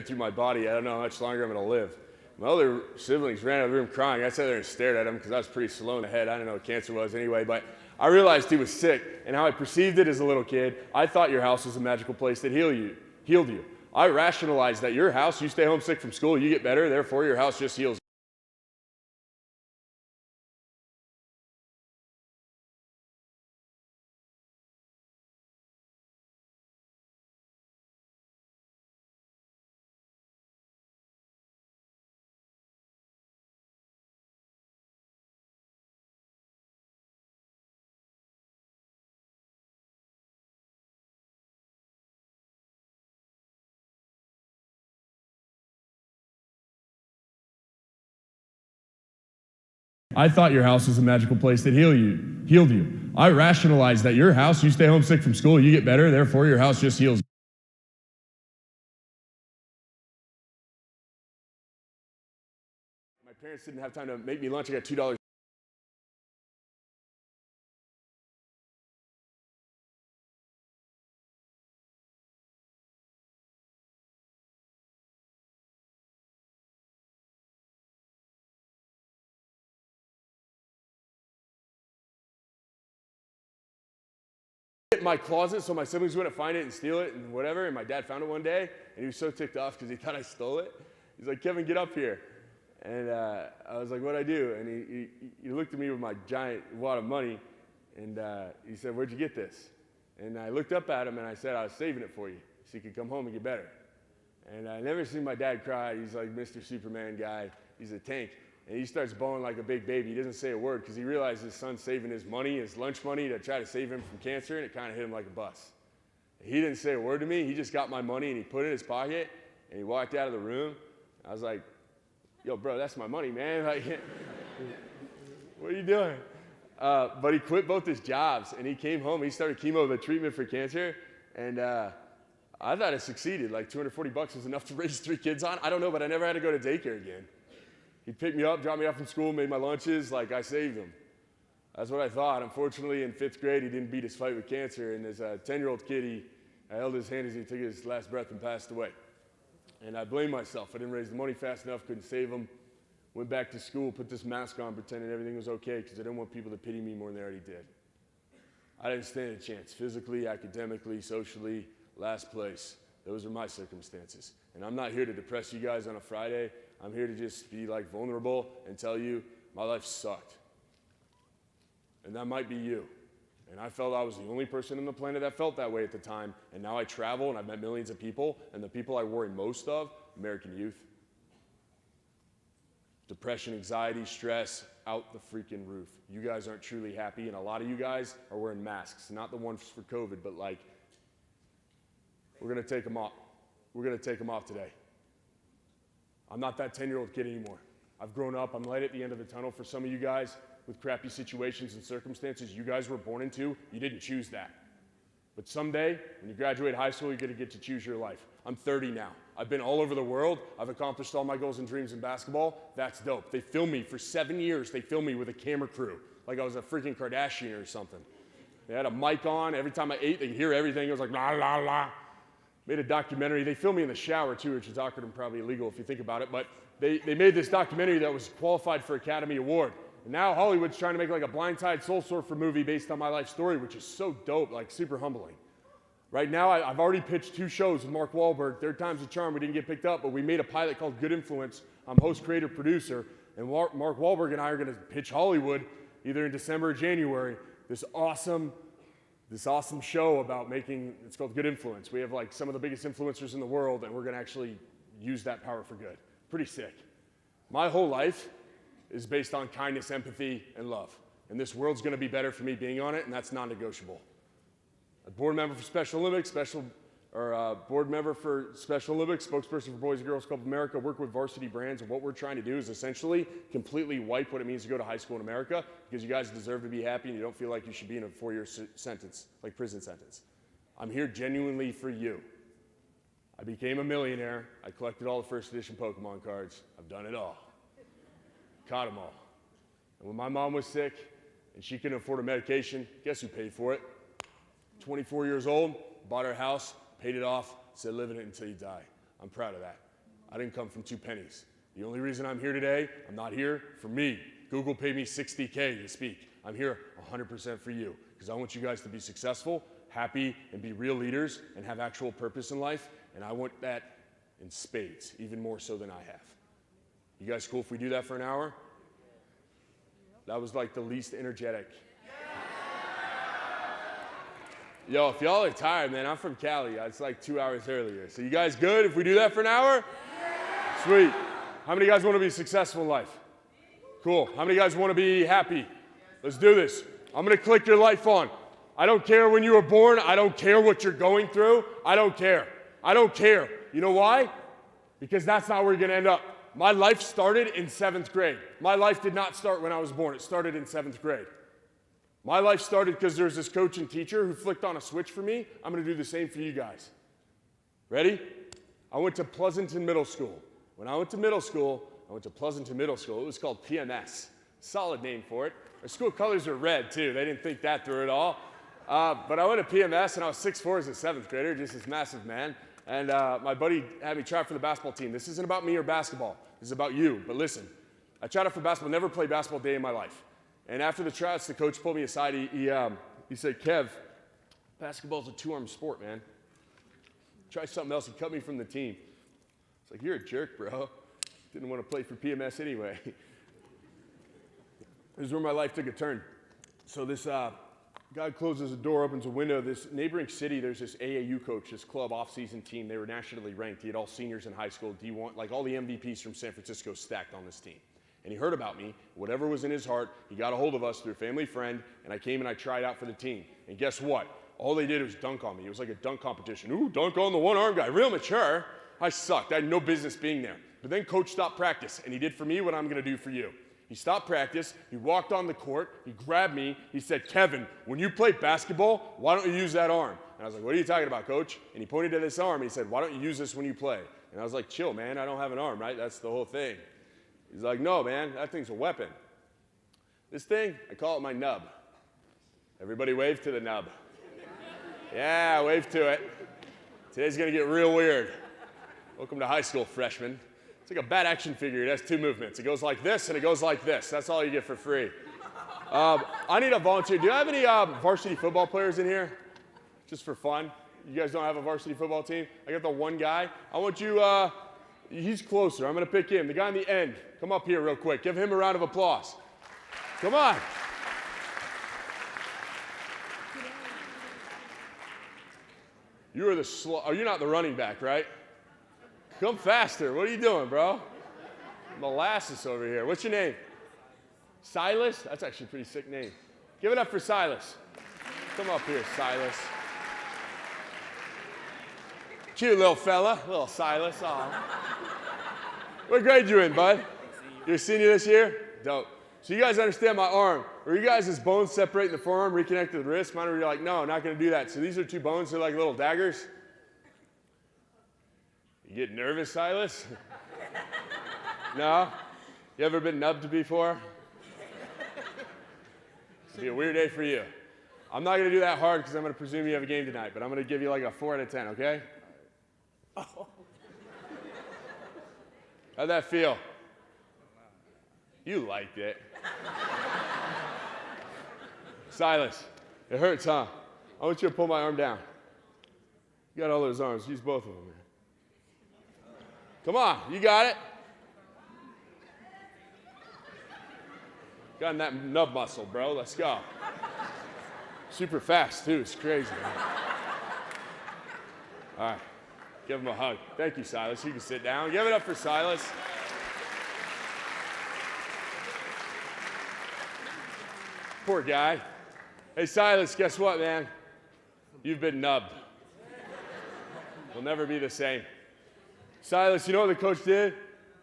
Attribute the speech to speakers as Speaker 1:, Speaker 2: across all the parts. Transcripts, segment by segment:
Speaker 1: through my body. I don't know how much longer I'm going to live. My older siblings ran out of the room crying. I sat there and stared at him because I was pretty slow in the head. I didn't know what cancer was anyway, but I realized he was sick, and how I perceived it as a little kid, I thought your house was a magical place that healed you. I rationalized that your house, you stay home sick from school, you get better, therefore your house just heals. I thought your house was a magical place that healed you. I rationalized that your house, you stay home sick from school, you get better, therefore your house just heals. My parents didn't have time to make me lunch. I got $2. In my closet so my siblings wouldn't find it and steal it and whatever, and my dad found it one day, and he was so ticked off because he thought I stole it. He's like, Kevin, get up here. And I was like, what'd I do? And he looked at me with my giant wad of money, and he said, where'd you get this? And I looked up at him, and I said, I was saving it for you so you could come home and get better. And I never seen my dad cry. He's like Mr. Superman guy. He's a tank. And he starts bawling like a big baby. He doesn't say a word because he realizes his son's saving his money, his lunch money, to try to save him from cancer, and it kind of hit him like a bus. He didn't say a word to me. He just got my money, and he put it in his pocket, and he walked out of the room. I was like, yo, bro, that's my money, man. Like, what are you doing? But he quit both his jobs, and he came home. He started chemo, the treatment for cancer, and I thought it succeeded. Like $240 was enough to raise 3 kids on. I don't know, but I never had to go to daycare again. He'd pick me up, drop me off from school, made my lunches, like I saved him. That's what I thought. Unfortunately, in 5th grade, he didn't beat his fight with cancer, and as a 10-year-old kid, I held his hand as he took his last breath and passed away. And I blamed myself. I didn't raise the money fast enough, couldn't save him. Went back to school, put this mask on, pretending everything was okay, because I didn't want people to pity me more than they already did. I didn't stand a chance. Physically, academically, socially, last place. Those are my circumstances. And I'm not here to depress you guys on a Friday. I'm here to just be like vulnerable and tell you my life sucked. And that might be you. And I felt I was the only person on the planet that felt that way at the time. And now I travel and I've met millions of people, and the people I worry most of, American youth. Depression, anxiety, stress, out the freaking roof. You guys aren't truly happy, and a lot of you guys are wearing masks. Not the ones for COVID, but like, we're gonna take them off. We're gonna take them off today. I'm not that 10-year-old kid anymore. I've grown up. I'm light at the end of the tunnel for some of you guys with crappy situations and circumstances you guys were born into. You didn't choose that. But someday, when you graduate high school, you're gonna get to choose your life. I'm 30 now. I've been all over the world. I've accomplished all my goals and dreams in basketball. That's dope. They filmed me for 7 years. They filmed me with a camera crew, like I was a freaking Kardashian or something. They had a mic on. Every time I ate, they could hear everything. It was like, la, la, la. Made a documentary. They filmed me in the shower too, which is awkward and probably illegal if you think about it, but they made this documentary that was qualified for Academy Award. And now Hollywood's trying to make like a Blind Tide Soul Surfer movie based on my life story, which is so dope, like super humbling. Right now, I've already pitched 2 shows with Mark Wahlberg. 3rd time's a charm. We didn't get picked up, but we made a pilot called Good Influence. I'm host, creator, producer, and Mark Wahlberg and I are gonna pitch Hollywood either in December or January, this awesome show about making, it's called Good Influence. We have like some of the biggest influencers in the world, and we're gonna actually use that power for good. Pretty sick. My whole life is based on kindness, empathy, and love. And this world's gonna be better for me being on it, and that's non-negotiable. A board member for Special Olympics, board member for Special Olympics, spokesperson for Boys and Girls Club of America, work with Varsity Brands, and what we're trying to do is essentially completely wipe what it means to go to high school in America, because you guys deserve to be happy and you don't feel like you should be in a 4-year sentence, like prison sentence. I'm here genuinely for you. I became a millionaire. I collected all the first edition Pokemon cards. I've done it all. Caught them all. And when my mom was sick and she couldn't afford a medication, guess who paid for it? 24 years old, bought her house, paid it off, said live in it until you die. I'm proud of that. I didn't come from 2 pennies. The only reason I'm here today, I'm not here for me. Google paid me $60K to speak. I'm here 100% for you because I want you guys to be successful, happy, and be real leaders and have actual purpose in life. And I want that in spades, even more so than I have. You guys cool if we do that for an hour? That was like the least energetic. Yo, if y'all are tired, man, I'm from Cali. It's like 2 hours earlier. So you guys good if we do that for an hour? Sweet. How many guys want to be successful in life? Cool. How many guys want to be happy? Let's do this. I'm going to click your life on. I don't care when you were born. I don't care what you're going through. I don't care. I don't care. You know why? Because that's not where you're going to end up. My life started in 7th grade. My life did not start when I was born. It started in 7th grade. My life started because there's this coach and teacher who flicked on a switch for me. I'm going to do the same for you guys. Ready? I went to Pleasanton Middle School. When I went to middle school, I went to Pleasanton Middle School. It was called PMS. Solid name for it. Our school colors are red, too. They didn't think that through at all. But I went to PMS, and I was 6'4" as a 7th grader, just this massive man. And my buddy had me try out for the basketball team. This isn't about me or basketball. This is about you. But listen, I tried out for basketball, never played basketball a day in my life. And after the tryouts, the coach pulled me aside. He said, Kev, basketball's a 2-arm sport, man. Try something else. He cut me from the team. It's like, you're a jerk, bro. Didn't want to play for PMS anyway. This is where my life took a turn. So this guy closes a door, opens a window. This neighboring city, there's this AAU coach, this club off-season team. They were nationally ranked. He had all seniors in high school, D1, like all the MVPs from San Francisco stacked on this team. And he heard about me. Whatever was in his heart, he got a hold of us through a family friend, and I came and I tried out for the team. And guess what? All they did was dunk on me. It was like a dunk competition. Ooh, dunk on the one-arm guy. Real mature. I sucked. I had no business being there. But then coach stopped practice, and he did for me what I'm going to do for you. He stopped practice. He walked on the court. He grabbed me. He said, Kevin, when you play basketball, why don't you use that arm? And I was like, what are you talking about, coach? And he pointed to this arm. He said, why don't you use this when you play? And I was like, chill, man. I don't have an arm, right? That's the whole thing. He's like, no, man, that thing's a weapon. This thing, I call it my nub. Everybody wave to the nub. Yeah, wave to it. Today's going to get real weird. Welcome to high school, freshmen. It's like a bat action figure. It has 2 movements. It goes like this, and it goes like this. That's all you get for free. I need a volunteer. Do you have any varsity football players in here? Just for fun? You guys don't have a varsity football team? I got the one guy. I want you... he's closer. I'm going to pick him. The guy on the end. Come up here real quick. Give him a round of applause. Come on. You are the oh, you're not the running back, right? Come faster. What are you doing, bro? Molasses over here. What's your name? Silas? That's actually a pretty sick name. Give it up for Silas. Come up here, Silas. Cute little fella, little Silas. Aw. What grade you in, bud? You're a senior this year? Dope. So you guys understand my arm. Or you guys, this bone separating the forearm, reconnect to the wrist. Mine, you're like, no, not going to do that. So these are 2 bones. They're like little daggers. You get nervous, Silas? No? You ever been nubbed before? It'll be a weird day for you. I'm not going to do that hard because I'm going to presume you have a game tonight, but I'm going to give you like a 4 out of 10, okay? Oh. How'd that feel? You liked it. Silas, it hurts, huh? I want you to pull my arm down. You got all those arms. Use both of them, man. Come on, you got it. Got in that nub muscle, bro. Let's go. Super fast, too. It's crazy, man. All right. Give him a hug. Thank you, Silas. You can sit down. Give it up for Silas. Poor guy. Hey, Silas, guess what, man? You've been nubbed. We'll never be the same. Silas, you know what the coach did?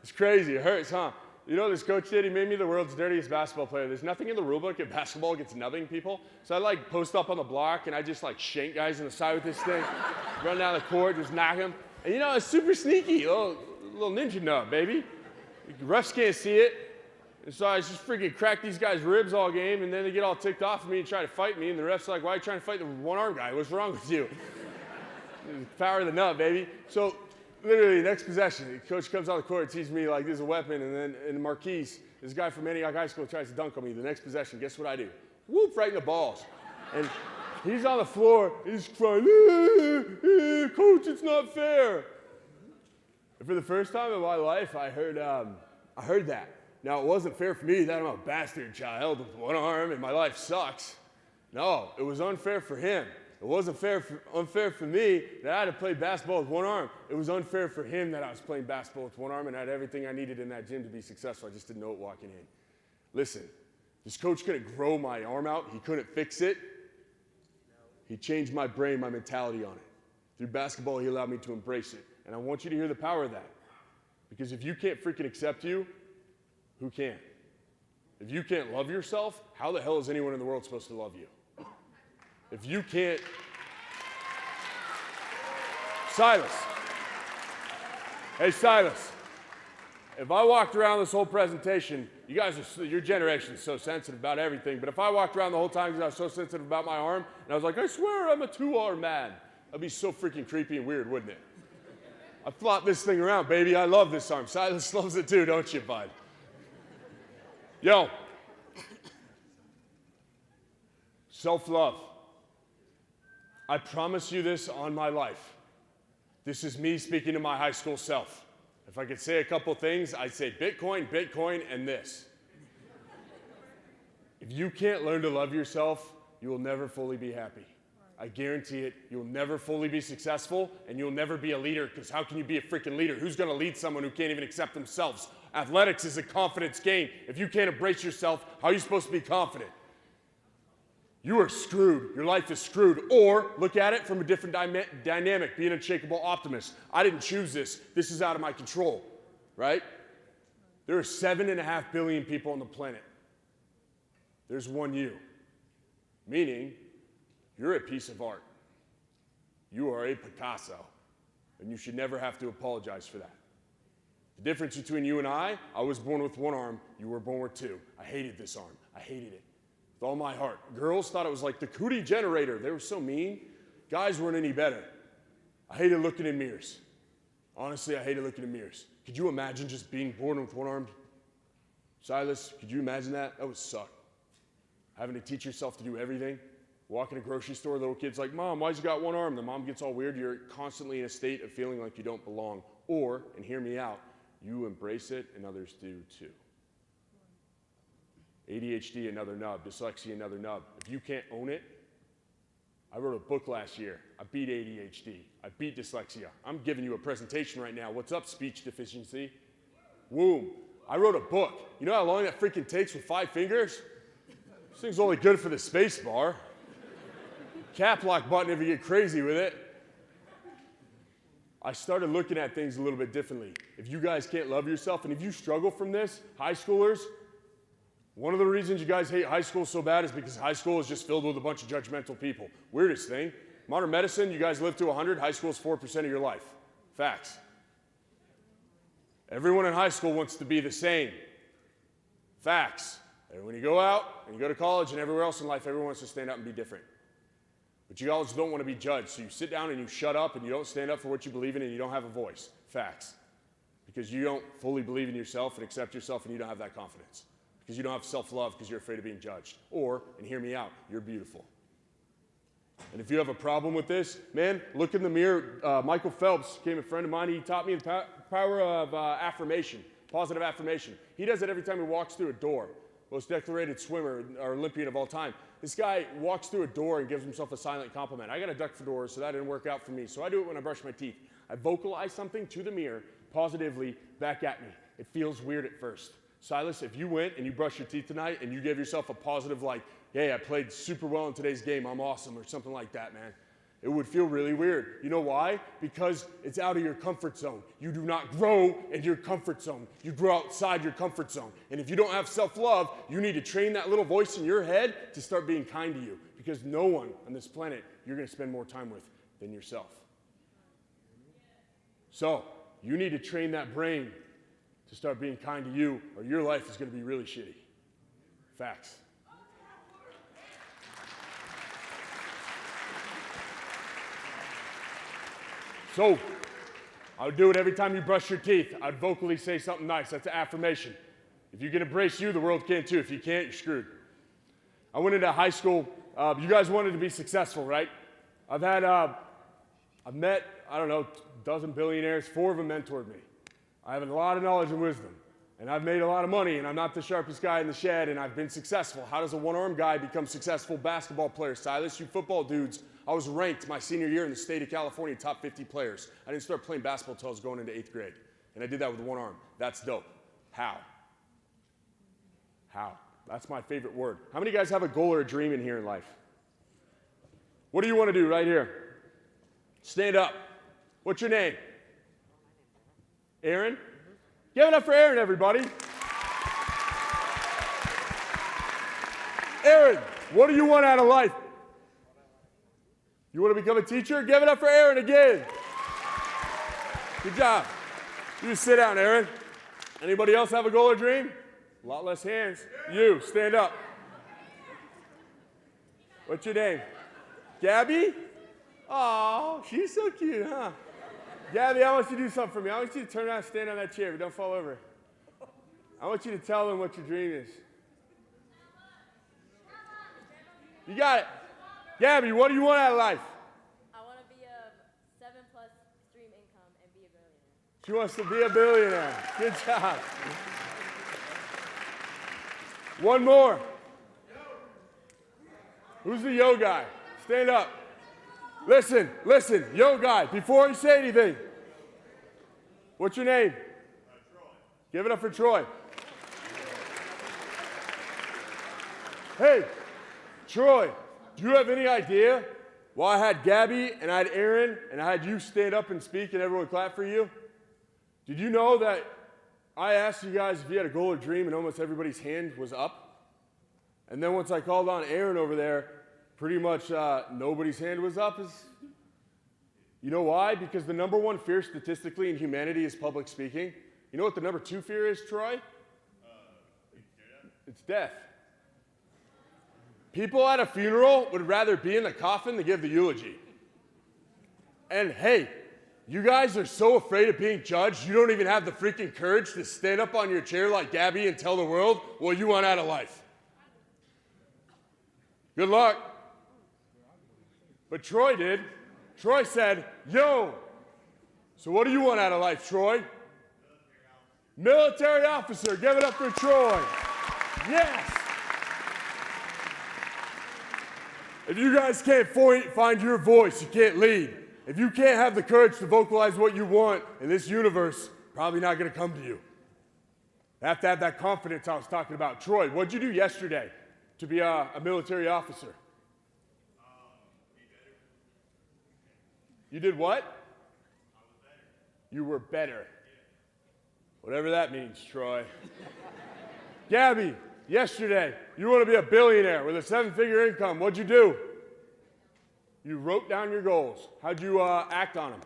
Speaker 1: It's crazy. It hurts, huh? You know what this coach did? He made me the world's dirtiest basketball player. There's nothing in the rule book if basketball gets nubbing people. So I like post up on the block and I just like shank guys in the side with this thing, run down the court, just knock them. And you know, it's super sneaky, little ninja nub, baby. The refs can't see it. And so I just freaking crack these guys' ribs all game, and then they get all ticked off at me and try to fight me. And the ref's like, why are you trying to fight the one-arm guy? What's wrong with you? The power of the nub, baby. So literally, next possession, the coach comes on the court, teaches me like this is a weapon, and then in Marquise, this guy from Antioch High School tries to dunk on me. The next possession, guess what I do? Whoop, right in the balls. And he's on the floor, he's crying, coach, it's not fair. And for the first time in my life, I heard that. Now, it wasn't fair for me that I'm a bastard child with one arm and my life sucks. No, it was unfair for him. It wasn't unfair for me that I had to play basketball with one arm. It was unfair for him that I was playing basketball with one arm and had everything I needed in that gym to be successful. I just didn't know it walking in. Listen, this coach couldn't grow my arm out. He couldn't fix it. He changed my brain, my mentality on it. Through basketball, he allowed me to embrace it. And I want you to hear the power of that. Because if you can't freaking accept you, who can? If you can't love yourself, how the hell is anyone in the world supposed to love you? If you can't... Silas. Hey, Silas. If I walked around this whole presentation, your generation is so sensitive about everything, but if I walked around the whole time because I was so sensitive about my arm, and I was like, I swear I'm a two-arm man, that'd be so freaking creepy and weird, wouldn't it? I flop this thing around, baby. I love this arm. Silas loves it too, don't you, bud? Yo. Self-love. I promise you this on my life. This is me speaking to my high school self. If I could say a couple things, I'd say Bitcoin, Bitcoin, and this. If you can't learn to love yourself, you will never fully be happy. I guarantee it. You'll never fully be successful, and you'll never be a leader, because how can you be a freaking leader? Who's going to lead someone who can't even accept themselves? Athletics is a confidence game. If you can't embrace yourself, how are you supposed to be confident? You are screwed. Your life is screwed. Or look at it from a different dynamic, be an unshakable optimist. I didn't choose this. This is out of my control, right? There are 7.5 billion people on the planet. There's one you, meaning you're a piece of art. You are a Picasso, and you should never have to apologize for that. The difference between you and I was born with one arm, you were born with two. I hated this arm. I hated it. With all my heart. Girls thought it was like the cootie generator. They were so mean. Guys weren't any better. I hated looking in mirrors. Honestly, I hated looking in mirrors. Could you imagine just being born with one arm? Silas, could you imagine that? That would suck. Having to teach yourself to do everything. Walk in a grocery store, little kid's like, Mom, why's you got one arm? The mom gets all weird. You're constantly in a state of feeling like you don't belong. Or, and hear me out, you embrace it and others do too. ADHD, another nub. Dyslexia, another nub. If you can't own it, I wrote a book last year. I beat ADHD. I beat dyslexia. I'm giving you a presentation right now. What's up, speech deficiency? Womb. I wrote a book. You know how long that freaking takes with 5 fingers? This thing's only good for the space bar. Cap lock button if you get crazy with it. I started looking at things a little bit differently. If you guys can't love yourself, and if you struggle from this, high schoolers, one of the reasons you guys hate high school so bad is because high school is just filled with a bunch of judgmental people. Weirdest thing, modern medicine, you guys live to 100, high school is 4% of your life. Facts. Everyone in high school wants to be the same. Facts. And when you go out, and you go to college, and everywhere else in life, everyone wants to stand up and be different. But you always don't want to be judged, so you sit down and you shut up, and you don't stand up for what you believe in, and you don't have a voice. Facts. Because you don't fully believe in yourself and accept yourself, and you don't have that confidence. Because you don't have self-love because you're afraid of being judged. Or, and hear me out, you're beautiful. And if you have a problem with this, man, look in the mirror. Michael Phelps became a friend of mine. He taught me the power of affirmation, positive affirmation. He does it every time he walks through a door. Most decorated swimmer or Olympian of all time. This guy walks through a door and gives himself a silent compliment. I got a duck for doors, so that didn't work out for me. So I do it when I brush my teeth. I vocalize something to the mirror positively back at me. It feels weird at first. Silas, if you went and you brushed your teeth tonight and you gave yourself a positive like, hey, I played super well in today's game, I'm awesome, or something like that, man, it would feel really weird. You know why? Because it's out of your comfort zone. You do not grow in your comfort zone. You grow outside your comfort zone. And if you don't have self-love, you need to train that little voice in your head to start being kind to you, because no one on this planet you're going to spend more time with than yourself. So you need to train that brain to start being kind to you, or your life is going to be really shitty. Facts. So, I would do it every time you brush your teeth. I'd vocally say something nice. That's an affirmation. If you can embrace you, the world can too. If you can't, you're screwed. I went into high school. You guys wanted to be successful, right? I've met, I don't know, a dozen billionaires. 4 of them mentored me. I have a lot of knowledge and wisdom. And I've made a lot of money, and I'm not the sharpest guy in the shed, and I've been successful. How does a one-armed guy become successful basketball player? Silas, you football dudes, I was ranked my senior year in the state of California, top 50 players. I didn't start playing basketball until I was going into 8th grade. And I did that with one arm. That's dope. How? How? That's my favorite word. How many guys have a goal or a dream in here in life? What do you want to do right here? Stand up. What's your name? Aaron? Give it up for Aaron, everybody. Aaron, what do you want out of life? You want to become a teacher? Give it up for Aaron again. Good job. You just sit down, Aaron. Anybody else have a goal or dream? A lot less hands. You, stand up. What's your name? Gabby? Oh, she's so cute, huh? Gabby, I want you to do something for me. I want you to turn around and stand on that chair, but don't fall over. I want you to tell them what your dream is. You got it. Gabby, what do you want out of life?
Speaker 2: I want to be a 7+ stream income and be a billionaire.
Speaker 1: She wants to be a billionaire. Good job. One more. Who's the yo guy? Stand up. Listen, yo guy, before you say anything. What's your name?
Speaker 3: Troy.
Speaker 1: Give it up for Troy. Hey, Troy, do you have any idea why I had Gabby and I had Aaron and I had you stand up and speak and everyone clap for you? Did you know that I asked you guys if you had a goal or dream and almost everybody's hand was up? And then once I called on Aaron over there, pretty much nobody's hand was up. You know why? Because the number 1 fear statistically in humanity is public speaking. You know what the number 2 fear is, Troy? It's death. People at a funeral would rather be in the coffin than give the eulogy. And hey, you guys are so afraid of being judged, you don't even have the freaking courage to stand up on your chair like Gabby and tell the world what you want out of life. Good luck. But Troy did. Troy said, yo. So what do you want out of life, Troy? Military officer. Give it up for Troy. Yes. If you guys can't find your voice, you can't lead. If you can't have the courage to vocalize what you want in this universe, probably not going to come to you. You have to have that confidence I was talking about. Troy, what'd you do yesterday to be a military officer? You did what? You were better. Whatever that means, Troy. Gabby, yesterday, you want to be a billionaire with a 7-figure income. What'd you do? You wrote down your goals. How'd you act on them?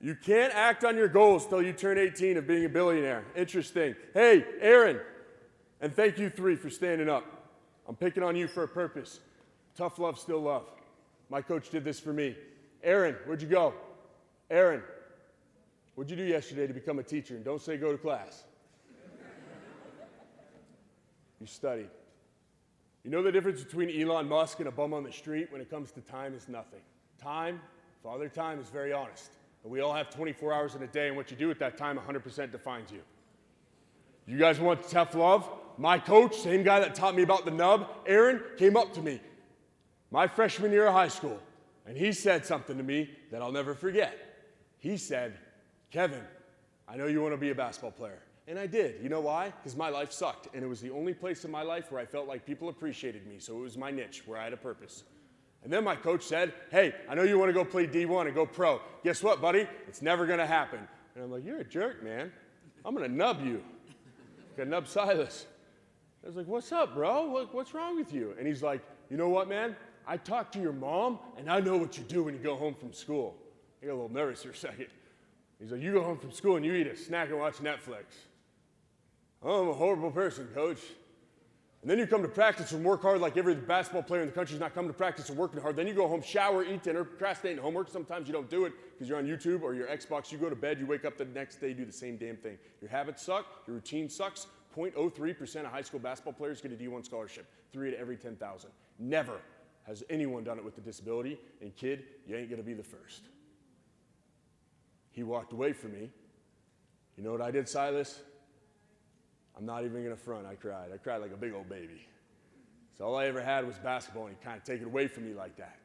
Speaker 1: You can't act on your goals till you turn 18 of being a billionaire. Interesting. Hey, Aaron, and thank you 3 for standing up. I'm picking on you for a purpose. Tough love, still love. My coach did this for me. Aaron, where'd you go? Aaron, what'd you do yesterday to become a teacher? And don't say go to class. You studied. You know the difference between Elon Musk and a bum on the street when it comes to time is nothing. Time, Father Time is very honest. And we all have 24 hours in a day, and what you do with that time 100% defines you. You guys want tough love? My coach, same guy that taught me about the nub, Aaron, came up to me my freshman year of high school, and he said something to me that I'll never forget. He said, Kevin, I know you want to be a basketball player. And I did. You know why? Because my life sucked, and it was the only place in my life where I felt like people appreciated me, so it was my niche, where I had a purpose. And then my coach said, hey, I know you want to go play D1 and go pro. Guess what, buddy? It's never going to happen. And I'm like, you're a jerk, man. I'm going to nub you. I'm going to nub Silas. I was like, what's up, bro? What's wrong with you? And he's like, you know what, man? I talked to your mom, and I know what you do when you go home from school. I got a little nervous for a second. He's like, you go home from school and you eat a snack and watch Netflix. Oh, I'm a horrible person, coach. And then you come to practice and work hard like every basketball player in the country is not coming to practice and working hard. Then you go home, shower, eat dinner, procrastinate homework. Sometimes you don't do it because you're on YouTube or your Xbox. You go to bed, you wake up the next day, do the same damn thing. Your habits suck, your routine sucks. 0.03% of high school basketball players get a D1 scholarship, 3 out of every 10,000. Never has anyone done it with a disability, and kid, you ain't gonna be the first. He walked away from me. You know what I did, Silas? I'm not even gonna front, I cried. I cried like a big old baby. So all I ever had was basketball, and he kind of took it away from me like that,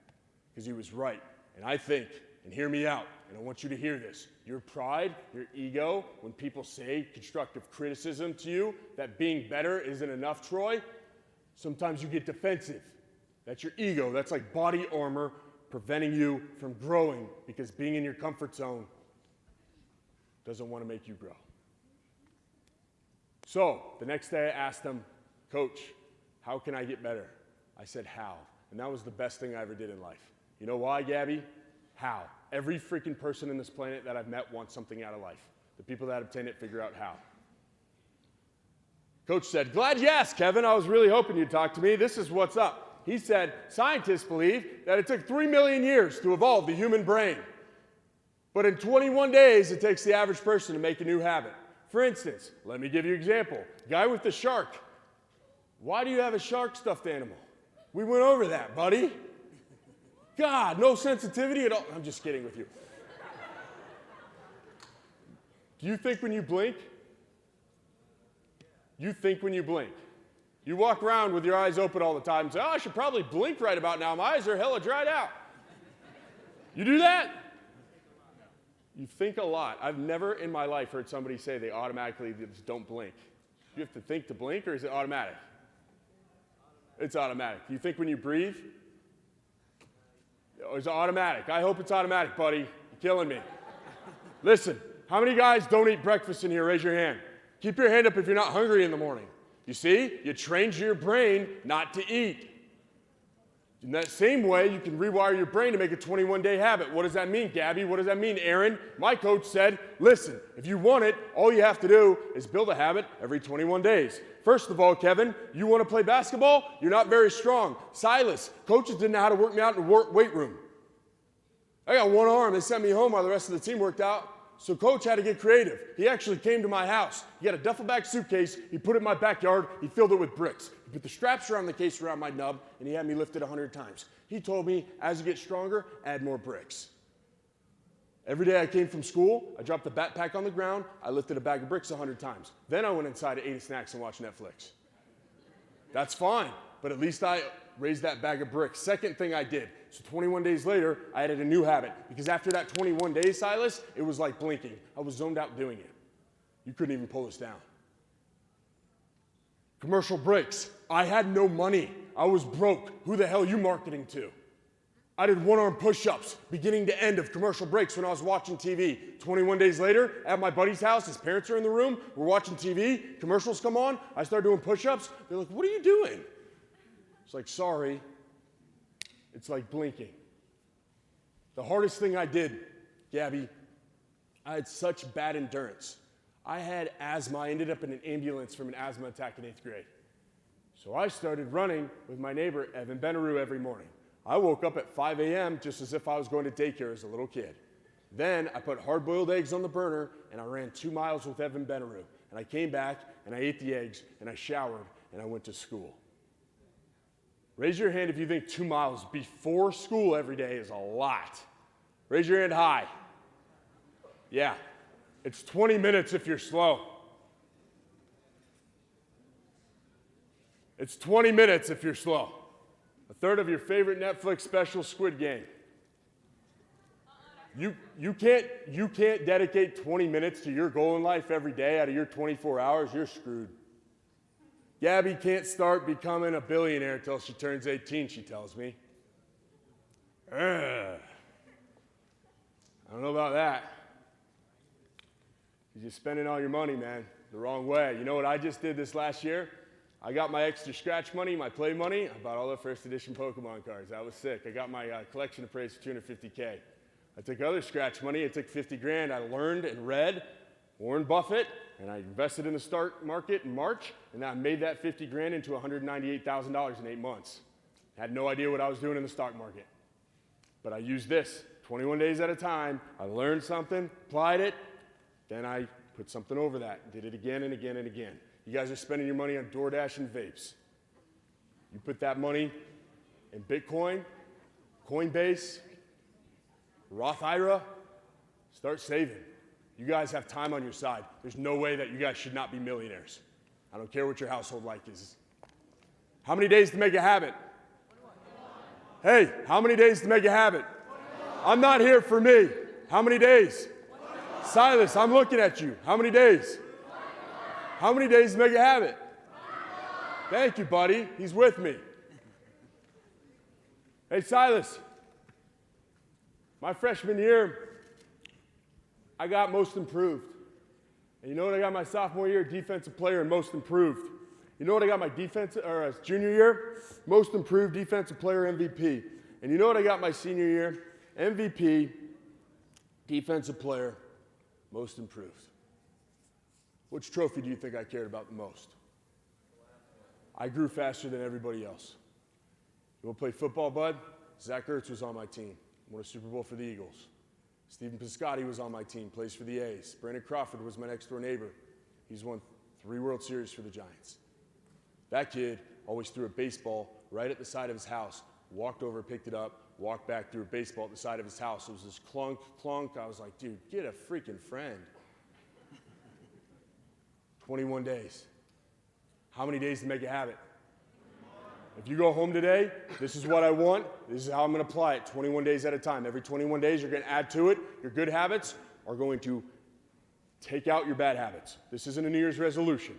Speaker 1: because he was right. And I think, and hear me out, and I want you to hear this, your pride, your ego, when people say constructive criticism to you, that being better isn't enough, Troy, sometimes you get defensive. That's your ego. That's like body armor preventing you from growing because being in your comfort zone doesn't want to make you grow. So the next day I asked him, Coach, how can I get better? I said, how? And that was the best thing I ever did in life. You know why, Gabby? How? Every freaking person in this planet that I've met wants something out of life. The people that obtain it figure out how. Coach said, glad you asked, Kevin. I was really hoping you'd talk to me. This is what's up. He said, scientists believe that it took 3 million years to evolve the human brain. But in 21 days, it takes the average person to make a new habit. For instance, let me give you an example. Guy with the shark. Why do you have a shark stuffed animal? We went over that, buddy. God, no sensitivity at all. I'm just kidding with you. Do you think when you blink? You think when you blink. You walk around with your eyes open all the time and say, oh, I should probably blink right about now. My eyes are hella dried out. You do that? You think a lot. I've never in my life heard somebody say they automatically just don't blink. You have to think to blink, or is it automatic? It's automatic. You think when you breathe? It's automatic. I hope it's automatic, buddy. You're killing me. Listen, how many guys don't eat breakfast in here? Raise your hand. Keep your hand up if you're not hungry in the morning. You see? You trained your brain not to eat. In that same way, you can rewire your brain to make a 21-day habit. What does that mean, Gabby? What does that mean, Aaron? My coach said, listen, if you want it, all you have to do is build a habit every 21 days. First of all, Kevin, you want to play basketball? You're not very strong. Silas, coaches didn't know how to work me out in the weight room. I got one arm. They sent me home while the rest of the team worked out. So coach had to get creative. He actually came to my house. He had a duffel bag suitcase. He put it in my backyard. He filled it with bricks. He put the straps around the case around my nub, and he had me lift it 100 times. He told me, as you get stronger, add more bricks. Every day I came from school, I dropped the backpack on the ground, I lifted a bag of bricks 100 times. Then I went inside, ate snacks, and watched Netflix. That's fine, but at least I raised that bag of bricks. Second thing I did, so 21 days later, I added a new habit. Because after that 21 days, Silas, it was like blinking. I was zoned out doing it. You couldn't even pull us down. Commercial breaks. I had no money. I was broke. Who the hell are you marketing to? I did one-arm push-ups, beginning to end of commercial breaks when I was watching TV. 21 days later, at my buddy's house, his parents are in the room, we're watching TV, commercials come on, I start doing push-ups. They're like, what are you doing? It's like, sorry. It's like blinking. The hardest thing I did, Gabby, I had such bad endurance. I had asthma. I ended up in an ambulance from an asthma attack in 8th grade. So I started running with my neighbor, Evan Benaru, every morning. I woke up at 5 a.m. just as if I was going to daycare as a little kid. Then I put hard-boiled eggs on the burner, and I ran 2 miles with Evan Benaru. And I came back, and I ate the eggs, and I showered, and I went to school. Raise your hand if you think 2 miles before school every day is a lot. Raise your hand high. Yeah. It's 20 minutes if you're slow. It's 20 minutes if you're slow. A third of your favorite Netflix special, Squid Game. You can't dedicate 20 minutes to your goal in life every day out of your 24 hours. You're screwed. Gabby can't start becoming a billionaire until she turns 18, she tells me. I don't know about that. You're spending all your money, man, the wrong way. You know what I just did this last year? I got my extra scratch money, my play money. I bought all the first edition Pokemon cards. That was sick. I got my collection appraised for $250K. I took other scratch money. I took 50 grand. I learned and read Warren Buffett, and I invested in the stock market in March, and I made that 50 grand into $198,000 in 8 months. Had no idea what I was doing in the stock market. But I used this 21 days at a time. I learned something, applied it, then I put something over that, did it again and again and again. You guys are spending your money on DoorDash and vapes. You put that money in Bitcoin, Coinbase, Roth IRA, start saving. You guys have time on your side. There's no way that you guys should not be millionaires. I don't care what your household life is. How many days to make a habit? Hey, how many days to make a habit? I'm not here for me. How many days? Silas, I'm looking at you. How many days? How many days to make a habit? Thank you, buddy. He's with me. Hey, Silas. My freshman year, I got most improved. And you know what I got my sophomore year? Defensive player and most improved. You know what I got my junior year? Most improved defensive player MVP. And you know what I got my senior year? MVP, defensive player, most improved. Which trophy do you think I cared about the most? I grew faster than everybody else. You want to play football, bud? Zach Ertz was on my team. Won a Super Bowl for the Eagles. Stephen Piscotty was on my team, plays for the A's. Brandon Crawford was my next door neighbor. He's won 3 World Series for the Giants. That kid always threw a baseball right at the side of his house, walked over, picked it up, walked back, threw a baseball at the side of his house. It was this clunk, clunk. I was like, dude, get a freaking friend. 21 days. How many days to make a habit? If you go home today, this is what I want. This is how I'm going to apply it 21 days at a time. Every 21 days, you're going to add to it. Your good habits are going to take out your bad habits. This isn't a New Year's resolution.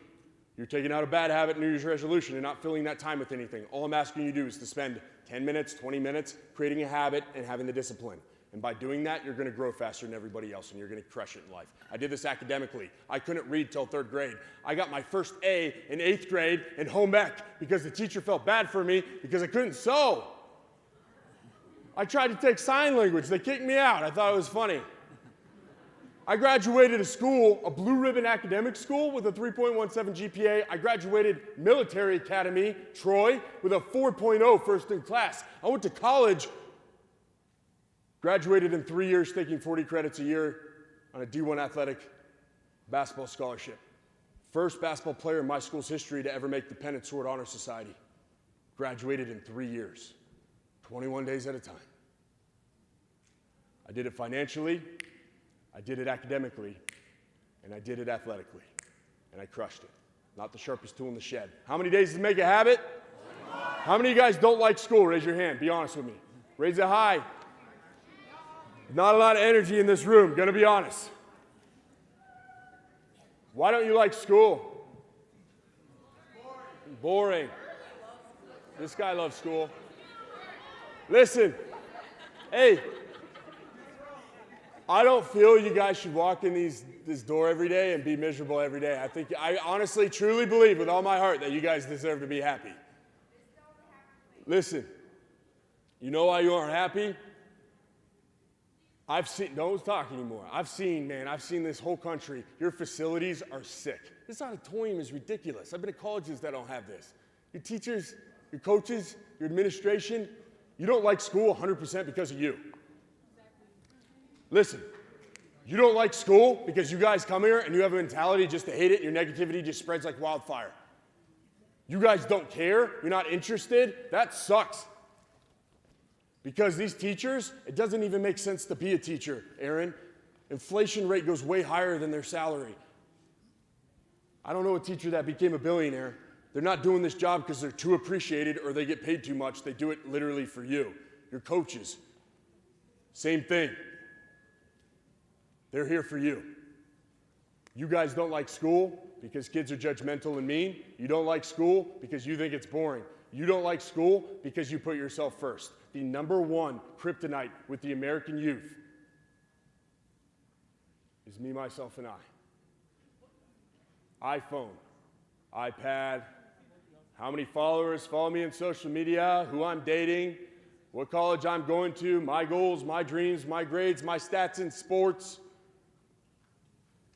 Speaker 1: You're taking out a bad habit, New Year's resolution, and not filling that time with anything. All I'm asking you to do is to spend 10 minutes, 20 minutes creating a habit and having the discipline. And by doing that, you're going to grow faster than everybody else, and you're going to crush it in life. I did this academically. I couldn't read till 3rd grade. I got my first A in 8th grade in home ec because the teacher felt bad for me because I couldn't sew. I tried to take sign language. They kicked me out. I thought it was funny. I graduated a school, a blue ribbon academic school with a 3.17 GPA. I graduated military academy, Troy, with a 4.0 first in class. I went to college, graduated in 3 years, taking 40 credits a year on a D1 athletic basketball scholarship. First basketball player in my school's history to ever make the Pennant Sword Honor Society. Graduated in 3 years, 21 days at a time. I did it financially, I did it academically, and I did it athletically, and I crushed it. Not the sharpest tool in the shed. How many days to make a habit? How many of you guys don't like school? Raise your hand. Be honest with me. Raise it high. Not a lot of energy in this room, gonna be honest. Why don't you like school? Boring. This guy loves school. Listen, hey, I don't feel you guys should walk in this door every day and be miserable every day. I honestly, truly believe with all my heart that you guys deserve to be happy. Listen, you know why you aren't happy? Don't talk anymore. I've seen this whole country. Your facilities are sick. This auditorium is ridiculous. I've been to colleges that don't have this. Your teachers, your coaches, your administration, you don't like school 100% because of you. Listen, you don't like school because you guys come here and you have a mentality just to hate it, and your negativity just spreads like wildfire. You guys don't care, you're not interested, that sucks. Because these teachers, it doesn't even make sense to be a teacher, Aaron. Inflation rate goes way higher than their salary. I don't know a teacher that became a billionaire. They're not doing this job because they're too appreciated or they get paid too much. They do it literally for you. Your coaches, same thing. They're here for you. You guys don't like school because kids are judgmental and mean. You don't like school because you think it's boring. You don't like school because you put yourself first. The #1 kryptonite with the American youth is me, myself, and I. iPhone, iPad, how many followers follow me on social media, who I'm dating, what college I'm going to, my goals, my dreams, my grades, my stats in sports.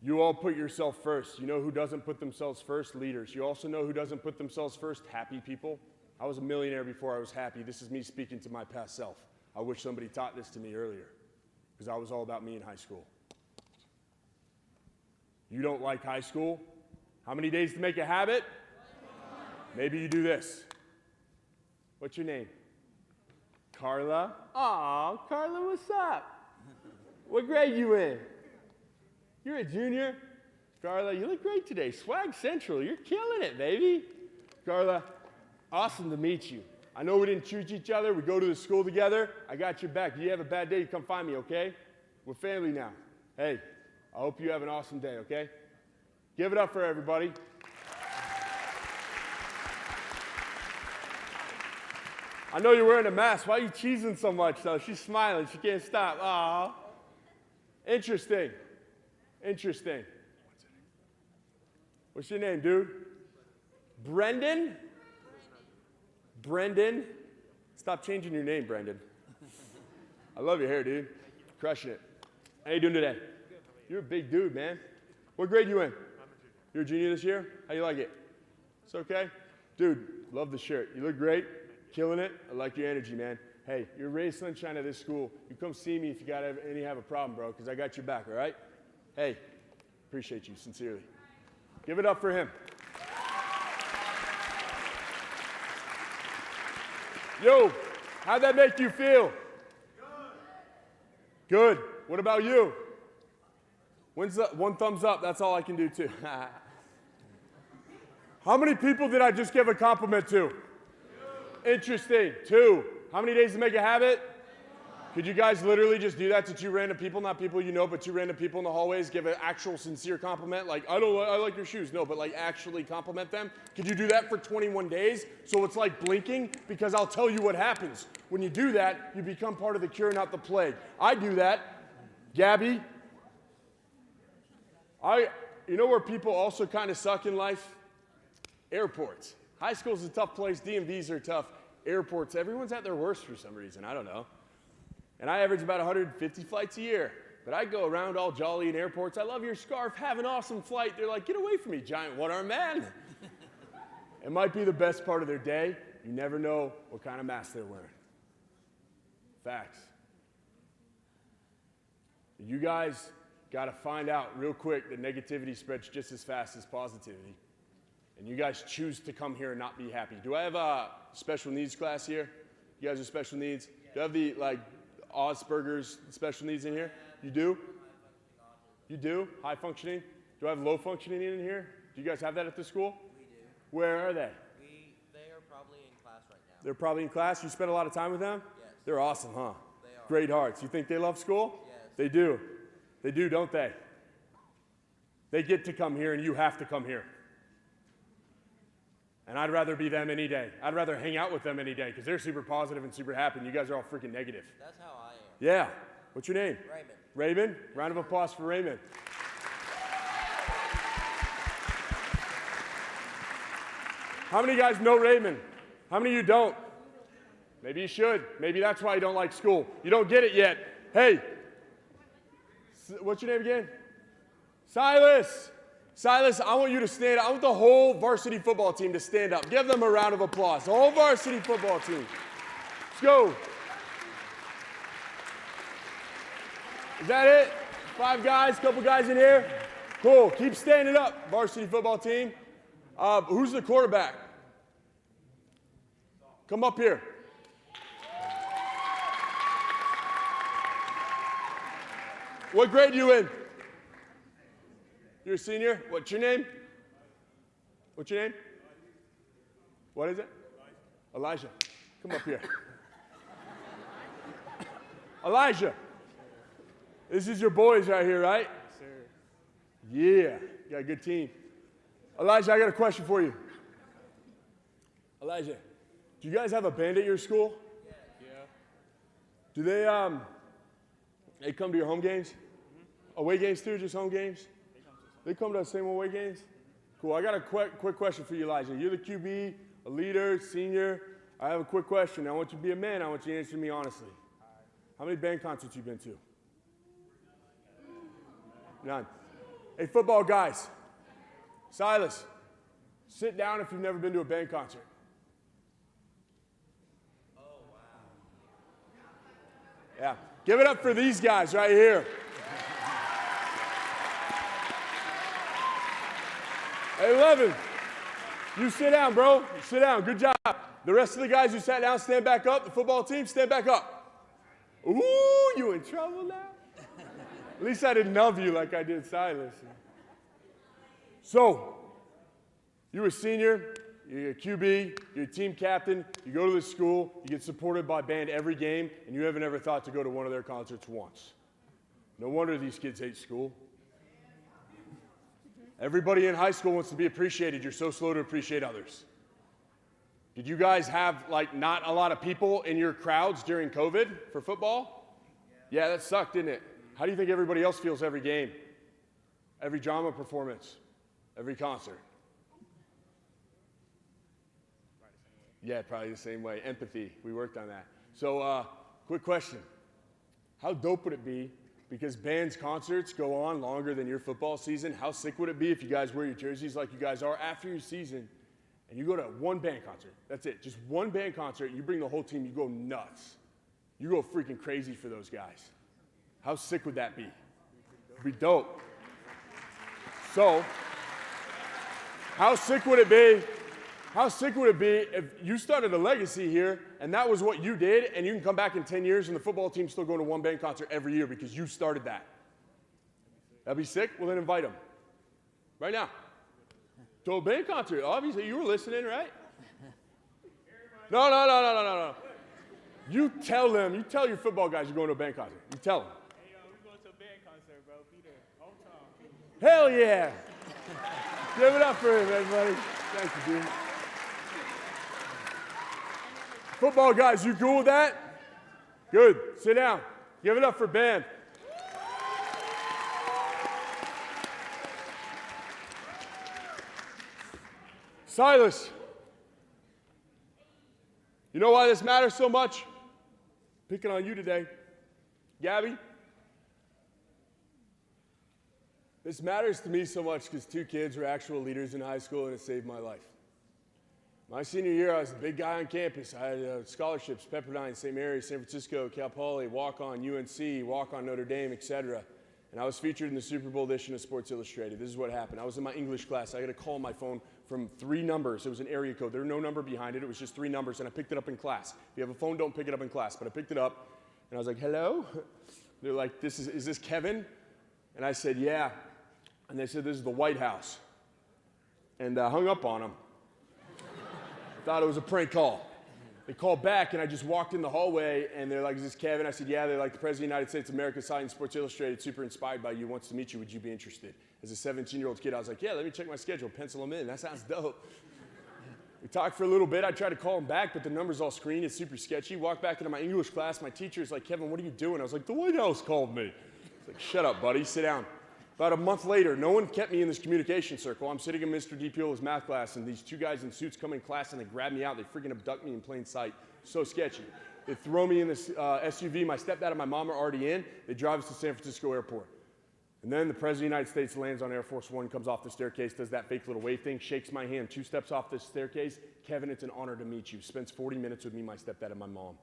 Speaker 1: You all put yourself first. You know who doesn't put themselves first? Leaders. You also know who doesn't put themselves first? Happy people. I was a millionaire before I was happy. This is me speaking to my past self. I wish somebody taught this to me earlier because I was all about me in high school. You don't like high school? How many days to make a habit? Maybe you do this. What's your name? Carla? Aw, Carla, what's up? What grade you in? You're a junior? Carla, you look great today. Swag Central, you're killing it, baby. Carla, awesome to meet you. I know we didn't choose each other. We go to the school together. I got your back. If you have a bad day, you come find me, okay? We're family now. Hey, I hope you have an awesome day, okay? Give it up for everybody. I know you're wearing a mask. Why are you cheesing so much, though? She's smiling. She can't stop. Aw. Interesting. Interesting. What's your name, dude? Brendan? Brendan? Stop changing your name, Brendan. I love your hair, dude. Crushing it. How you doing today? You're a big dude, man. What grade you in? You're a junior this year? How you like it? It's okay? Dude, love the shirt. You look great. Killing it. I like your energy, man. Hey, you're a ray of sunshine at this school. You come see me if you have a problem, bro, because I got your back, all right? Hey, appreciate you, sincerely. Give it up for him. Yo, how'd that make you feel? Good. What about you? When's the one thumbs up? That's all I can do, too. How many people did I just give a compliment to? Interesting. 2. How many days to make a habit? Could you guys literally just do that to 2 random people, not people you know, but 2 random people in the hallways, give an actual sincere compliment? Like, I like your shoes. No, but like actually compliment them. Could you do that for 21 days? So it's like blinking, because I'll tell you what happens. When you do that, you become part of the cure, not the plague. I do that. Gabby. You know where people also kind of suck in life? Airports. High school's a tough place. DMVs are tough. Airports, everyone's at their worst for some reason. I don't know. And I average about 150 flights a year. But I go around all jolly in airports. I love your scarf. Have an awesome flight. They're like, get away from me, giant one-armed man. It might be the best part of their day. You never know what kind of mask they're wearing. Facts. You guys got to find out real quick that negativity spreads just as fast as positivity. And you guys choose to come here and not be happy. Do I have a special needs class here? You guys are special needs? Do I have the, Asperger's special needs in here? You do? You do? High functioning? Do I have low functioning in here? Do you guys have that at the school?
Speaker 3: We do.
Speaker 1: Where are they?
Speaker 3: They are probably in class right now.
Speaker 1: They're probably in class? You spend a lot of time with them?
Speaker 3: Yes.
Speaker 1: They're awesome, huh?
Speaker 3: They are.
Speaker 1: Great hearts. You think they love school?
Speaker 3: Yes.
Speaker 1: They do. They do, don't they? They get to come here and you have to come here. And I'd rather be them any day. I'd rather hang out with them any day because they're super positive and super happy and you guys are all freaking negative.
Speaker 3: That's how I am.
Speaker 1: Yeah. What's your name?
Speaker 3: Raymond.
Speaker 1: Raymond? Round of applause for Raymond. How many of you guys know Raymond? How many of you don't? Maybe you should. Maybe that's why you don't like school. You don't get it yet. Hey, what's your name again? Silas. Silas, I want you to stand up. I want the whole varsity football team to stand up. Give them a round of applause. The whole varsity football team. Let's go. Is that it? 5 guys, couple guys in here? Cool. Keep standing up, varsity football team. Who's the quarterback? Come up here. What grade are you in? You're a senior? What's your name? What's your name? What is it? Elijah. Come up here. Elijah. This is your boys right here, right?
Speaker 4: Yes, sir.
Speaker 1: Yeah. You got a good team. Elijah, I got a question for you. Elijah, do you guys have a band at your school?
Speaker 4: Yeah.
Speaker 1: Do they come to your home games? Mm-hmm. Away games too, just home games? They come to the same away games? Cool. I got a quick question for you, Elijah. You're the QB, a leader, senior. I have a quick question. I want you to be a man. I want you to answer me honestly. How many band concerts you been to? None. Hey, football guys. Silas, sit down if you've never been to a band concert. Oh, wow. Yeah. Give it up for these guys right here. Hey, Levin, you sit down, bro. You sit down. Good job. The rest of the guys who sat down, stand back up. The football team, stand back up. Ooh, you in trouble now? At least I didn't love you like I did Silas. So, you're a senior, you're a QB, you're a team captain, you go to this school, you get supported by band every game, and you haven't ever thought to go to one of their concerts once. No wonder these kids hate school. Everybody in high school wants to be appreciated. You're so slow to appreciate others. Did you guys have, like, not a lot of people in your crowds during COVID for football? Yeah, that sucked, didn't it? How do you think everybody else feels every game? Every drama performance? Every concert? Yeah, probably the same way. Empathy. We worked on that. So, quick question. How dope would it be, because bands' concerts go on longer than your football season, how sick would it be if you guys wear your jerseys like you guys are after your season, and you go to one band concert? That's it. Just one band concert, you bring the whole team, you go nuts. You go freaking crazy for those guys. How sick would that be? It'd be dope. So, how sick would it be? How sick would it be if you started a legacy here and that was what you did, and you can come back in 10 years and the football team's still going to one band concert every year because you started that? That'd be sick? Well, then invite them. Right now. To a band concert. Obviously, you were listening, right? No. You tell them, you tell your football guys you're going to a band concert. You tell them.
Speaker 4: Hey, we're going to a band concert, bro. Be there. Hometown.
Speaker 1: Hell yeah. Give it up for him, everybody. Thank you, dude. Football guys, you cool with that? Good. Sit down. Give it up for band. Silas, you know why this matters so much? Picking on you today. Gabby, this matters to me so much because two kids were actual leaders in high school and it saved my life. My senior year, I was the big guy on campus. I had scholarships, Pepperdine, St. Mary's, San Francisco, Cal Poly, walk-on UNC, walk-on Notre Dame, etc. And I was featured in the Super Bowl edition of Sports Illustrated. This is what happened. I was in my English class. I got a call on my phone from 3 numbers. It was an area code. There was no number behind it. It was just 3 numbers, and I picked it up in class. If you have a phone, don't pick it up in class. But I picked it up, and I was like, hello? They're like, is this Kevin? And I said, yeah. And they said, this is the White House. And I hung up on them. Thought it was a prank call. They called back, and I just walked in the hallway, and they're like, is this Kevin? I said, yeah. They're like, the President of the United States of America, citing Sports Illustrated, super inspired by you, wants to meet you. Would you be interested? As a 17-year-old kid, I was like, yeah, let me check my schedule, pencil them in. That sounds dope. We talked for a little bit. I tried to call him back, but the number's all screened. It's super sketchy. Walked back into my English class. My teacher's like, Kevin, what are you doing? I was like, the White House called me. He's like, shut up, buddy. Sit down. About a month later, no one kept me in this communication circle. I'm sitting in Mr. DiPiola's math class, and these 2 guys in suits come in class, and they grab me out. They freaking abduct me in plain sight. So sketchy. They throw me in this SUV. My stepdad and my mom are already in. They drive us to San Francisco airport. And then the President of the United States lands on Air Force One, comes off the staircase, does that fake little wave thing, shakes my hand 2 steps off the staircase. Kevin, it's an honor to meet you. Spends 40 minutes with me, my stepdad, and my mom.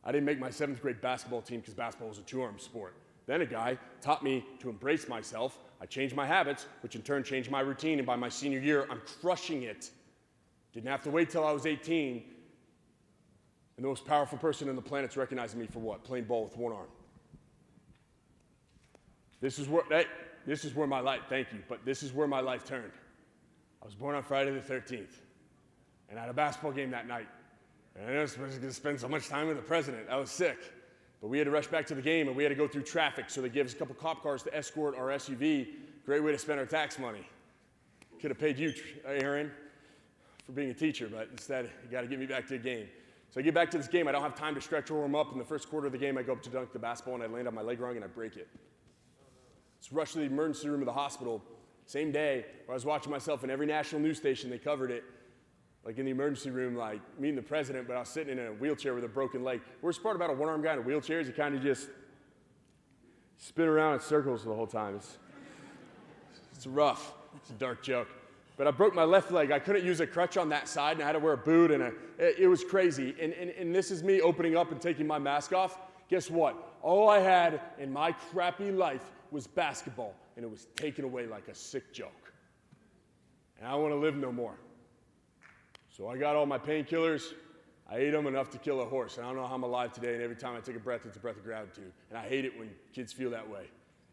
Speaker 1: I didn't make my 7th grade basketball team because basketball was a 2-arm sport. Then a guy taught me to embrace myself. I changed my habits, which in turn changed my routine, and by my senior year, I'm crushing it. Didn't have to wait till I was 18, and the most powerful person on the planet's recognizing me for what? Playing ball with 1 arm. This is where my life, thank you, but this is where my life turned. I was born on Friday the 13th, and I had a basketball game that night. And I was going to spend so much time with the president. I was sick. But we had to rush back to the game, and we had to go through traffic, so they gave us a couple cop cars to escort our SUV. Great way to spend our tax money. Could have paid you, Aaron, for being a teacher, but instead, you got to get me back to the game. So I get back to this game. I don't have time to stretch or warm up. In the first quarter of the game, I go up to dunk the basketball, and I land on my leg wrong, and I break it. Let's rush to the emergency room of the hospital. Same day, where I was watching myself in every national news station, they covered it. Like in the emergency room, like meeting the president, but I was sitting in a wheelchair with a broken leg. Worst part about a 1-armed guy in a wheelchair is you kind of just spin around in circles the whole time. It's rough. It's a dark joke. But I broke my left leg. I couldn't use a crutch on that side, and I had to wear a boot, and it was crazy. And this is me opening up and taking my mask off. Guess what? All I had in my crappy life was basketball, and it was taken away like a sick joke. And I don't want to live no more. So I got all my painkillers. I ate them enough to kill a horse. And I don't know how I'm alive today, and every time I take a breath, it's a breath of gratitude. And I hate it when kids feel that way.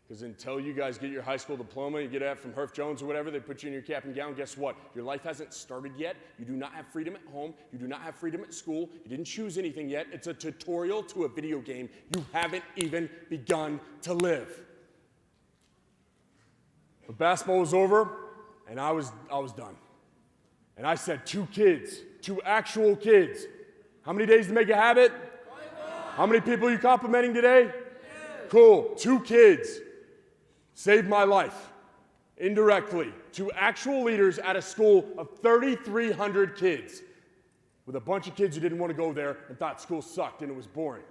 Speaker 1: Because until you guys get your high school diploma, you get it from Herff Jones or whatever, they put you in your cap and gown, guess what? Your life hasn't started yet. You do not have freedom at home. You do not have freedom at school. You didn't choose anything yet. It's a tutorial to a video game. You haven't even begun to live. But basketball was over, and I was done. And I said, 2 kids, 2 actual kids. How many days to make a habit? 21. How many people are you complimenting today? 2. Cool, 2 kids saved my life indirectly. 2 actual leaders at a school of 3,300 kids with a bunch of kids who didn't want to go there and thought school sucked and it was boring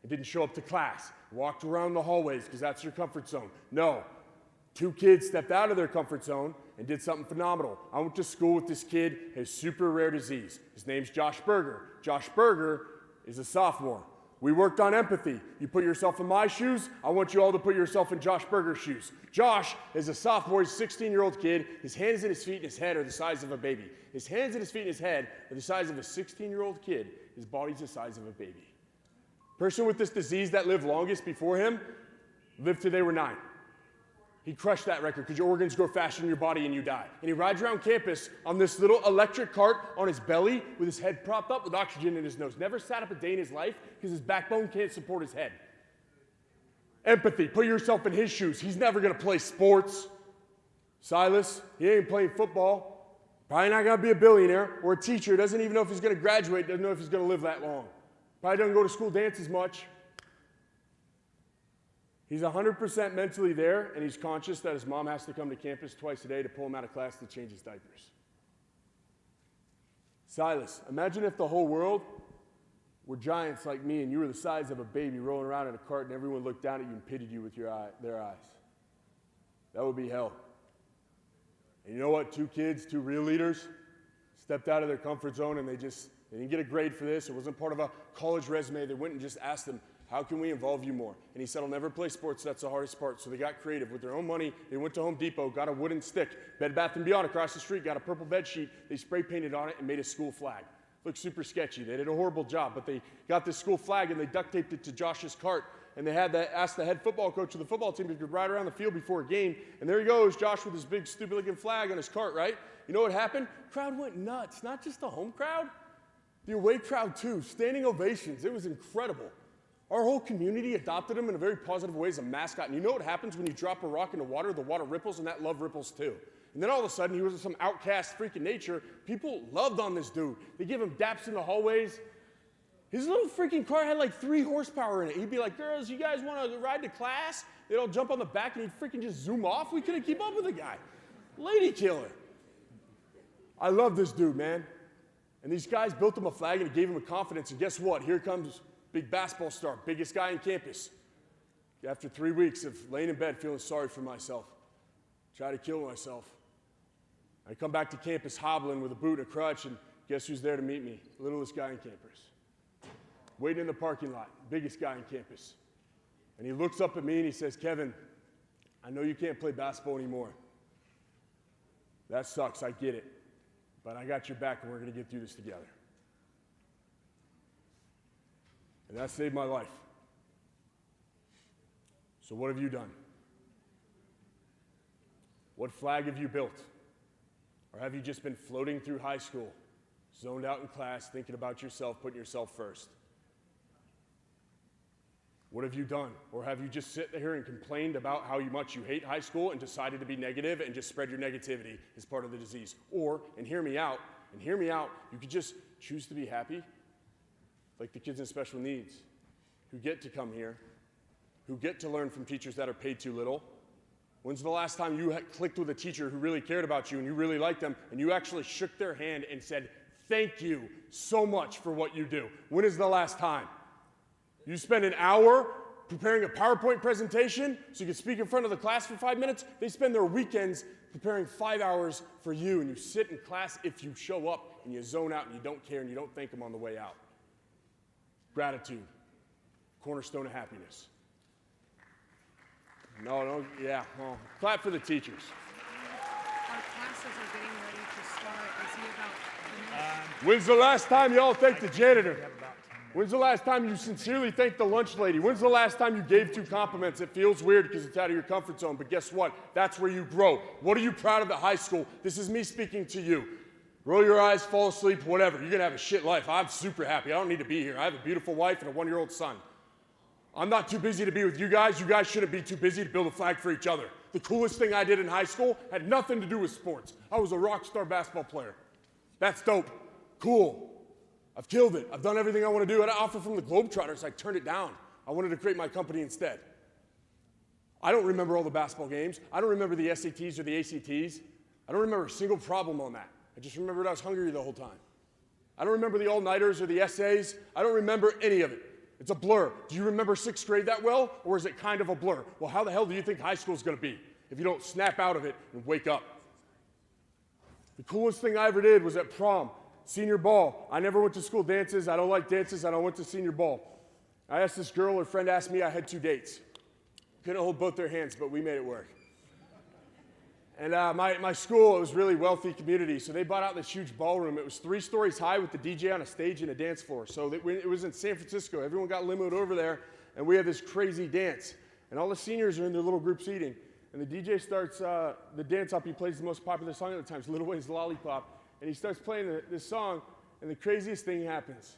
Speaker 1: and didn't show up to class, walked around the hallways because that's your comfort zone. No, 2 kids stepped out of their comfort zone and did something phenomenal. I went to school with this kid, his super rare disease. His name's Josh Berger. Josh Berger is a sophomore. We worked on empathy. You put yourself in my shoes, I want you all to put yourself in Josh Berger's shoes. Josh is a sophomore, he's a 16-year-old kid. His hands and his feet and his head are the size of a baby. His hands and his feet and his head are the size of a 16-year-old kid. His body's the size of a baby. Person with this disease that lived longest before him lived till they were 9. He crushed that record because your organs grow faster in your body and you die. And he rides around campus on this little electric cart on his belly with his head propped up with oxygen in his nose. Never sat up a day in his life because his backbone can't support his head. Empathy. Put yourself in his shoes. He's never going to play sports. Silas, he ain't playing football. Probably not going to be a billionaire or a teacher. Doesn't even know if he's going to graduate. Doesn't know if he's going to live that long. Probably doesn't go to school dance as much. He's 100% mentally there, and he's conscious that his mom has to come to campus twice a day to pull him out of class to change his diapers. Silas, imagine if the whole world were giants like me, and you were the size of a baby rolling around in a cart, and everyone looked down at you and pitied you with their eyes. That would be hell. And you know what? 2 kids, 2 real leaders, stepped out of their comfort zone, and they didn't get a grade for this. It wasn't part of a college resume. They went and just asked them, how can we involve you more? And he said, I'll never play sports. That's the hardest part. So they got creative. With their own money, they went to Home Depot, got a wooden stick. Bed Bath & Beyond across the street got a purple bed sheet. They spray painted on it and made a school flag. Looked super sketchy. They did a horrible job, but they got this school flag and they duct taped it to Josh's cart. And they had to ask the head football coach of the football team if he could ride around the field before a game. And there he goes, Josh with his big stupid-looking flag on his cart, right? You know what happened? Crowd went nuts. Not just the home crowd, the away crowd too. Standing ovations. It was incredible. Our whole community adopted him in a very positive way as a mascot. And you know what happens when you drop a rock into water? The water ripples, and that love ripples too. And then all of a sudden, he was some outcast freak in nature. People loved on this dude. They give him daps in the hallways. His little freaking car had like 3 horsepower in it. He'd be like, girls, you guys want to ride to class? They'd all jump on the back, and he'd freaking just zoom off. We couldn't keep up with the guy. Lady killer. I love this dude, man. And these guys built him a flag, and it gave him a confidence. And guess what? Here comes big basketball star, biggest guy on campus. After 3 weeks of laying in bed feeling sorry for myself, try to kill myself. I come back to campus hobbling with a boot and a crutch, and guess who's there to meet me? Littlest guy on campus. Waiting in the parking lot, biggest guy on campus. And he looks up at me and he says, Kevin, I know you can't play basketball anymore. That sucks, I get it. But I got your back and we're going to get through this together. And that saved my life. So what have you done? What flag have you built? Or have you just been floating through high school, zoned out in class, thinking about yourself, putting yourself first? What have you done? Or have you just sit here and complained about how much you hate high school and decided to be negative and just spread your negativity as part of the disease? Or, and hear me out, you could just choose to be happy, like the kids in special needs who get to come here, who get to learn from teachers that are paid too little. When's the last time you clicked with a teacher who really cared about you and you really liked them and you actually shook their hand and said, thank you so much for what you do? When is the last time? You spend an hour preparing a PowerPoint presentation so you can speak in front of the class for 5 minutes. They spend their weekends preparing 5 hours for you, and you sit in class if you show up and you zone out and you don't care and you don't thank them on the way out. Gratitude, cornerstone of happiness. No, yeah, well, clap for the teachers.
Speaker 5: Our classes are getting ready to start. I see about
Speaker 1: When's the last time y'all thanked the janitor? When's the last time you sincerely thanked the lunch lady? When's the last time you gave 2 compliments? It feels weird because it's out of your comfort zone, but guess what? That's where you grow. What are you proud of at high school? This is me speaking to you. Roll your eyes, fall asleep, whatever. You're going to have a shit life. I'm super happy. I don't need to be here. I have a beautiful wife and a 1-year-old son. I'm not too busy to be with you guys. You guys shouldn't be too busy to build a flag for each other. The coolest thing I did in high school had nothing to do with sports. I was a rock star basketball player. That's dope. Cool. I've killed it. I've done everything I want to do. I had an offer from the Globetrotters. I turned it down. I wanted to create my company instead. I don't remember all the basketball games. I don't remember the SATs or the ACTs. I don't remember a single problem on that. I just remembered I was hungry the whole time. I don't remember the all-nighters or the essays. I don't remember any of it. It's a blur. Do you remember 6th grade that well, or is it kind of a blur? Well, how the hell do you think high school is going to be if you don't snap out of it and wake up? The coolest thing I ever did was at prom, senior ball. I never went to school dances. I don't like dances. I don't went to senior ball. I asked this girl, her friend asked me, I had 2 dates. Couldn't hold both their hands, but we made it work. And my school, it was really wealthy community, so they bought out this huge ballroom. It was 3 stories high with the DJ on a stage and a dance floor. So it was in San Francisco. Everyone got limoed over there, and we had this crazy dance. And all the seniors are in their little groups eating. And the DJ starts the dance up. He plays the most popular song at the time, it's Lil Wayne's Lollipop. And he starts playing this song, and the craziest thing happens.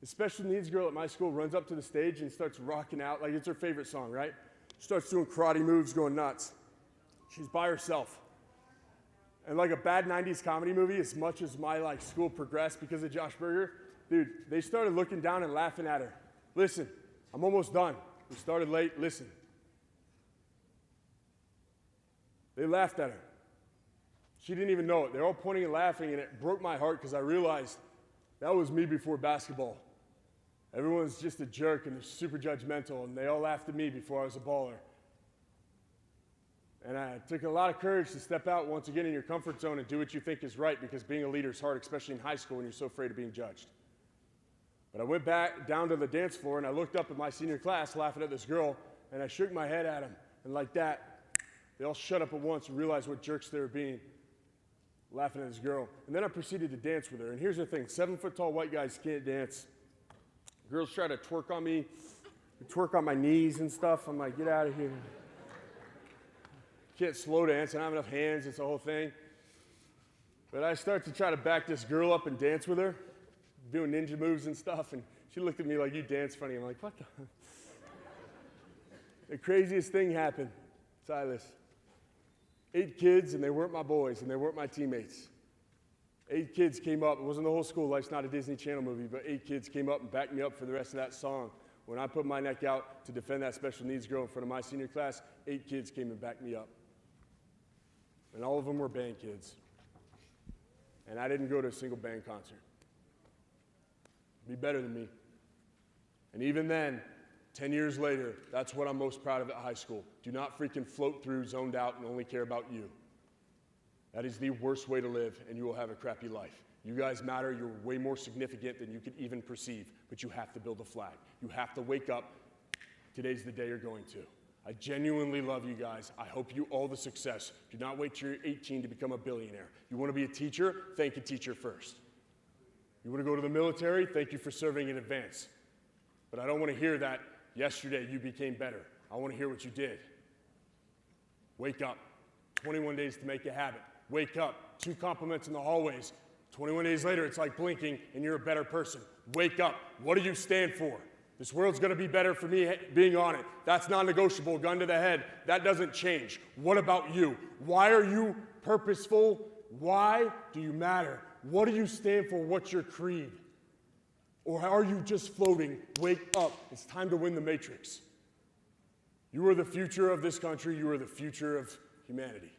Speaker 1: The special needs girl at my school runs up to the stage and starts rocking out like it's her favorite song, right? Starts doing karate moves, going nuts. She's by herself. And like a bad 90s comedy movie, as much as my school progressed because of Josh Berger, dude, they started looking down and laughing at her. Listen, I'm almost done. We started late, listen. They laughed at her. She didn't even know it. They're all pointing and laughing, and it broke my heart because I realized that was me before basketball. Everyone's just a jerk and they're super judgmental, and they all laughed at me before I was a baller. And it took a lot of courage to step out once again in your comfort zone and do what you think is right, because being a leader is hard, especially in high school when you're so afraid of being judged. But I went back down to the dance floor and I looked up at my senior class laughing at this girl, and I shook my head at them. And like that, they all shut up at once and realized what jerks they were being, laughing at this girl. And then I proceeded to dance with her. And here's the thing, 7-foot-tall white guys can't dance. Girls try to twerk on me, twerk on my knees and stuff. I'm like, get out of here. Can't slow dance, I don't have enough hands, it's the whole thing. But I start to try to back this girl up and dance with her, doing ninja moves and stuff, and she looked at me like, you dance funny. I'm like, what the? The craziest thing happened, Silas. 8 kids, and they weren't my boys, and they weren't my teammates. 8 kids came up, it wasn't the whole school, Life's not a Disney Channel movie, but 8 kids came up and backed me up for the rest of that song. When I put my neck out to defend that special needs girl in front of my senior class, 8 kids came and backed me up. And all of them were band kids. And I didn't go to a single band concert. Be better than me. And even then, 10 years later, that's what I'm most proud of at high school. Do not freaking float through, zoned out, and only care about you. That is the worst way to live, and you will have a crappy life. You guys matter. You're way more significant than you could even perceive, but you have to build a flag. You have to wake up. Today's the day you're going to. I genuinely love you guys. I hope you all the success. Do not wait till you're 18 to become a billionaire. You want to be a teacher? Thank a teacher first. You want to go to the military? Thank you for serving in advance. But I don't want to hear that yesterday you became better. I want to hear what you did. Wake up. 21 days to make a habit. Wake up. 2 compliments in the hallways. 21 days later, it's like blinking and you're a better person. Wake up. What do you stand for? This world's going to be better for me being on it. That's non-negotiable. Gun to the head. That doesn't change. What about you? Why are you purposeful? Why do you matter? What do you stand for? What's your creed? Or are you just floating? Wake up. It's time to win the Matrix. You are the future of this country. You are the future of humanity.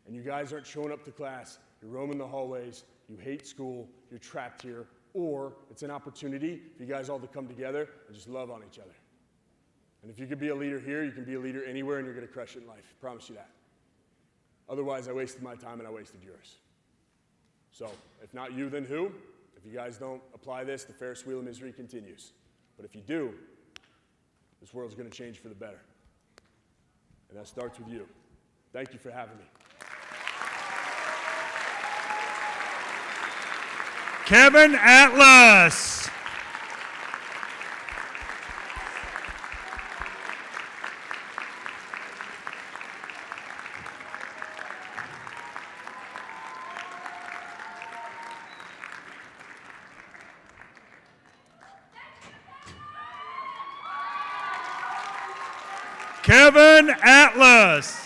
Speaker 1: And you guys aren't showing up to class. You're roaming the hallways. You hate school. You're trapped here. Or it's an opportunity for you guys all to come together and just love on each other. And if you can be a leader here, you can be a leader anywhere, and you're going to crush it in life. I promise you that. Otherwise, I wasted my time and I wasted yours. So, if not you, then who? If you guys don't apply this, the Ferris wheel of misery continues. But if you do, this world's going to change for the better. And that starts with you. Thank you for having me.
Speaker 6: Kevin Atlas. Kevin Atlas.